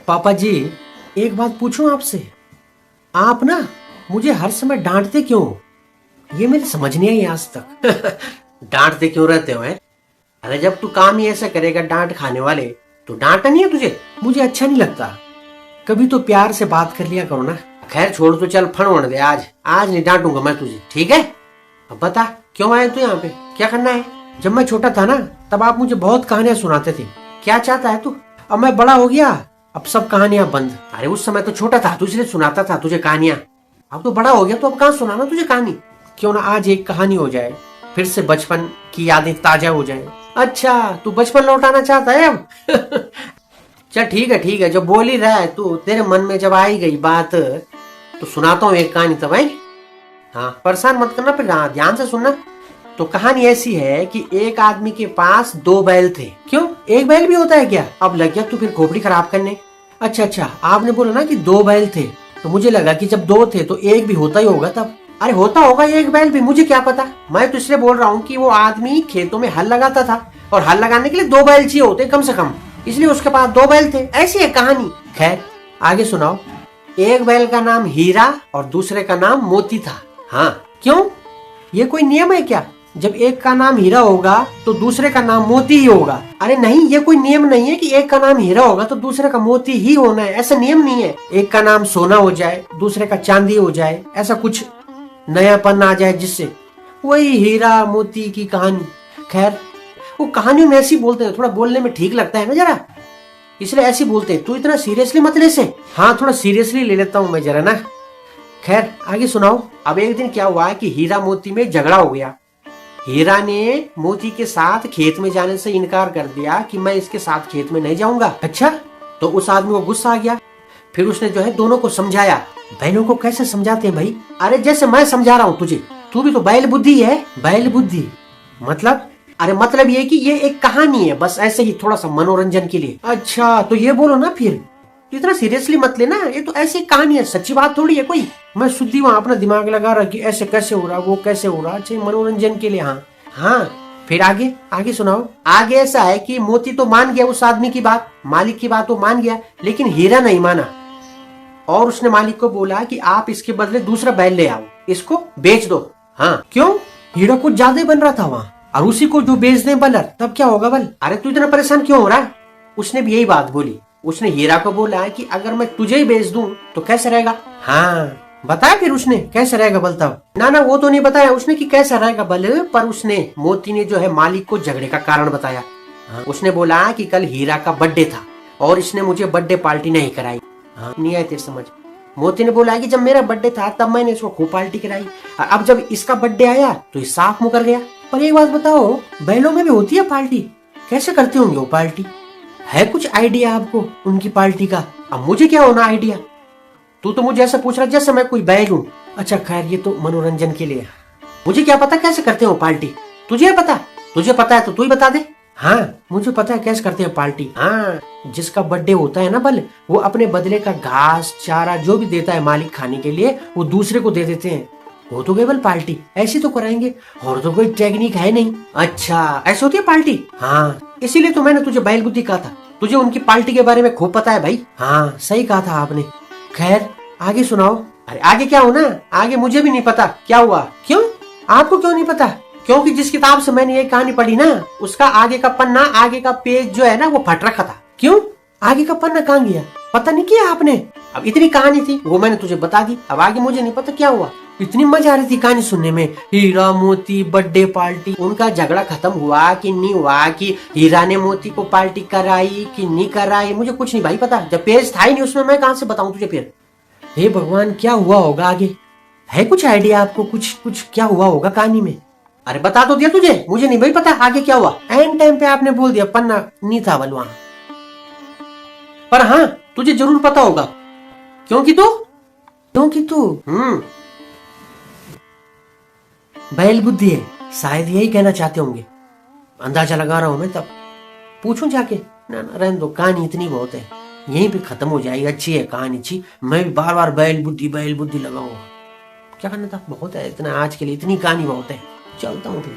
पापा जी, एक बात पूछूं आपसे। आप ना मुझे हर समय डांटते क्यों? ये मेरी समझ नहीं आई आज तक। डांटते क्यों रहते हो? हैं? अरे जब तू काम ही ऐसा करेगा डांट खाने वाले, तो डांटना नहीं है तुझे? मुझे अच्छा नहीं लगता। कभी तो प्यार से बात कर लिया करो ना। खैर छोड़, तो चल फन होने दे। आज आज नहीं डांटूंगा मैं तुझे, ठीक है? अब बता, क्यों आए तू यहाँ पे? क्या करना है? जब मैं छोटा था ना, तब आप मुझे बहुत कहानियां सुनाते थे। क्या चाहता है तू? अब मैं बड़ा हो गया, अब सब कहानियां बंद। अरे उस समय तो छोटा था, तू इसलिए सुनाता था तुझे कहानियां। अब तो बड़ा हो गया, तो अब कहाँ सुनाना तुझे कहानी? क्यों ना आज एक कहानी हो जाए, फिर से बचपन की यादें ताजा हो जाए। अच्छा, तू बचपन लौटाना चाहता है अब? चल ठीक है, जो बोल ही रहा है तू, तेरे मन में जब आई गई बात, तो सुनाता हूँ एक कहानी तब है। हाँ, परेशान मत करना, फिर हाँ ध्यान से सुनना। तो कहानी ऐसी है कि एक आदमी के पास दो बैल थे। क्यों, एक बैल भी होता है क्या? अब लग गया तू फिर खोपड़ी खराब करने। अच्छा, आपने बोला ना कि दो बैल थे, तो मुझे लगा कि जब दो थे तो एक भी होता ही होगा तब। अरे होता होगा एक बैल भी, मुझे क्या पता। मैं तो इसलिए बोल रहा हूँ कि वो आदमी खेतों में हल लगाता था, और हल लगाने के लिए दो बैल चाहिए होते कम से कम, इसलिए उसके पास दो बैल थे। ऐसी है कहानी। खैर आगे सुनाओ। एक बैल का नाम हीरा और दूसरे का नाम मोती था। हाँ, क्यों? ये कोई नियम है क्या? जब एक का नाम हीरा होगा तो दूसरे का नाम मोती ही होगा? अरे नहीं, ये कोई नियम नहीं है कि एक का नाम हीरा होगा तो दूसरे का मोती ही होना है। ऐसा नियम नहीं है। एक का नाम सोना हो जाए, दूसरे का चांदी हो जाए, ऐसा कुछ नयापन आ जाए जिससे। वही हीरा मोती की कहानी। खैर, वो कहानियों में ऐसी बोलते हैं, थोड़ा बोलने में ठीक लगता है ना जरा, इसलिए ऐसी बोलते हैं। तू इतना सीरियसली मत ले से। हाँ, थोड़ा सीरियसली ले लेता हूँ मैं जरा ना। खैर आगे सुनाओ। अब एक दिन क्या हुआ कि हीरा मोती में झगड़ा हो गया। हीरा ने मोती के साथ खेत में जाने से इनकार कर दिया कि मैं इसके साथ खेत में नहीं जाऊंगा। अच्छा, तो उस आदमी को गुस्सा आ गया। फिर उसने जो है दोनों को समझाया। बैलों को कैसे समझाते हैं भाई? अरे जैसे मैं समझा रहा हूँ तुझे, तू भी तो बैल बुद्धि है। बैल बुद्धि मतलब? अरे मतलब ये कि ये एक कहानी है, बस ऐसे ही थोड़ा सा मनोरंजन के लिए। अच्छा, तो ये बोलो ना फिर। इतना सीरियसली मत लेना, ये तो ऐसी कहानी है, सच्ची बात थोड़ी है कोई। मैं शुद्धि वहाँ अपना दिमाग लगा रहा कि ऐसे कैसे हो रहा, वो कैसे हो रहा। अच्छा, मनोरंजन के लिए। हाँ, फिर आगे आगे सुनाओ। आगे ऐसा है कि मोती तो मान गया उस आदमी की बात, मालिक की बात तो मान गया, लेकिन हीरा नहीं माना। और उसने मालिक को बोला कि आप इसके बदले दूसरा बैल ले आओ, इसको बेच दो। हाँ, क्यों? हीरा कुछ ज्यादा बन रहा था वहाँ, और उसी को जो बेच दे बलर, तब क्या होगा बल? अरे तू इतना परेशान क्यों हो रहा है? उसने भी यही बात बोली। उसने हीरा को बोला कि अगर मैं तुझे ही बेच दूं तो कैसे रहेगा? हाँ, बताया फिर उसने कैसे रहेगा बल तब? ना वो तो नहीं बताया उसने कि कैसा रहेगा बल, पर उसने मोती ने जो है मालिक को झगड़े का कारण बताया। हाँ, उसने बोला कि कल हीरा का बर्थडे था और इसने मुझे बर्थडे पार्टी नहीं कराई। हाँ, नहीं आया तेरे समझ? मोती ने बोला कि जब मेरा बर्थडे था तब मैंने इसको खूब पार्टी कराई, और अब जब इसका बर्थडे आया तो ये साफ मुकर गया। पर एक बात बताओ, बैलों में भी होती है पार्टी? कैसे करते होंगे वो पार्टी? है कुछ आइडिया आपको उनकी पार्टी का? अब मुझे क्या होना आइडिया? तू तो मुझे ऐसा पूछ रहा जैसे मैं कोई बैल हूँ। अच्छा खैर, ये तो मनोरंजन के लिए। मुझे क्या पता कैसे करते हो पार्टी? तुझे पता? तुझे पता है तो तू ही बता दे। हाँ, मुझे पता है कैसे करते हैं पार्टी। हाँ, जिसका बर्थडे होता है ना बल, वो अपने बदले का घास चारा जो भी देता है मालिक खाने के लिए, वो दूसरे को दे देते हैं। वो तो केवल पार्टी ऐसी तो कराएंगे, और तो कोई टेक्निक है नहीं। अच्छा, ऐसी होती है पार्टी? हाँ, इसीलिए तो मैंने तुझे बैल बुद्धि कहा था। तुझे उनकी पार्टी के बारे में खूब पता है भाई। हाँ, सही कहा था आपने। खैर आगे सुनाओ। अरे आगे क्या हो ना, आगे मुझे भी नहीं पता क्या हुआ। क्यों? आपको क्यों नहीं पता? क्योंकि जिस किताब से मैंने ये कहानी पढ़ी ना, उसका आगे का पन्ना, आगे का पेज जो है ना, वो फट रखा था। क्यों? आगे का पन्ना कहाँ गया? पता नहीं किया आपने? अब इतनी कहानी थी, वो मैंने तुझे बता दी। अब आगे मुझे नहीं पता क्या हुआ। इतनी मजा आ रही थी कहानी सुनने में। हीरा मोती बर्थडे पार्टी, उनका झगड़ा खत्म हुआ कि नहीं हुआ, कि हीरा ने मोती को पार्टी कराई कि नहीं कराई, मुझे कुछ नहीं भाई पता। जब पेज था ही नहीं उसमें, मैं कहाँ से बताऊं तुझे फिर? हे भगवान, क्या हुआ होगा आगे? है कुछ आइडिया आपको? कुछ क्या हुआ होगा कहानी में? अरे बता तो दिया तुझे, मुझे नहीं भाई पता आगे क्या हुआ। एंड टाइम पे आपने बोल दिया पन्ना नहीं था बलवा। पर हाँ, तुझे जरूर पता होगा, क्योंकि तू बैल बुद्धि है। शायद यही कहना चाहते होंगे, अंदाजा लगा रहा हूं मैं। तब पूछूं जाके? ना रहने दो, कहानी इतनी बहुत है, यहीं पे खत्म हो जाएगी। अच्छी है कहानी, अच्छी। मैं भी बार बार बैल बुद्धि लगाऊंगा। क्या करना था, बहुत है इतना आज के लिए, इतनी कहानी बहुत है। चलता हूँ फिर।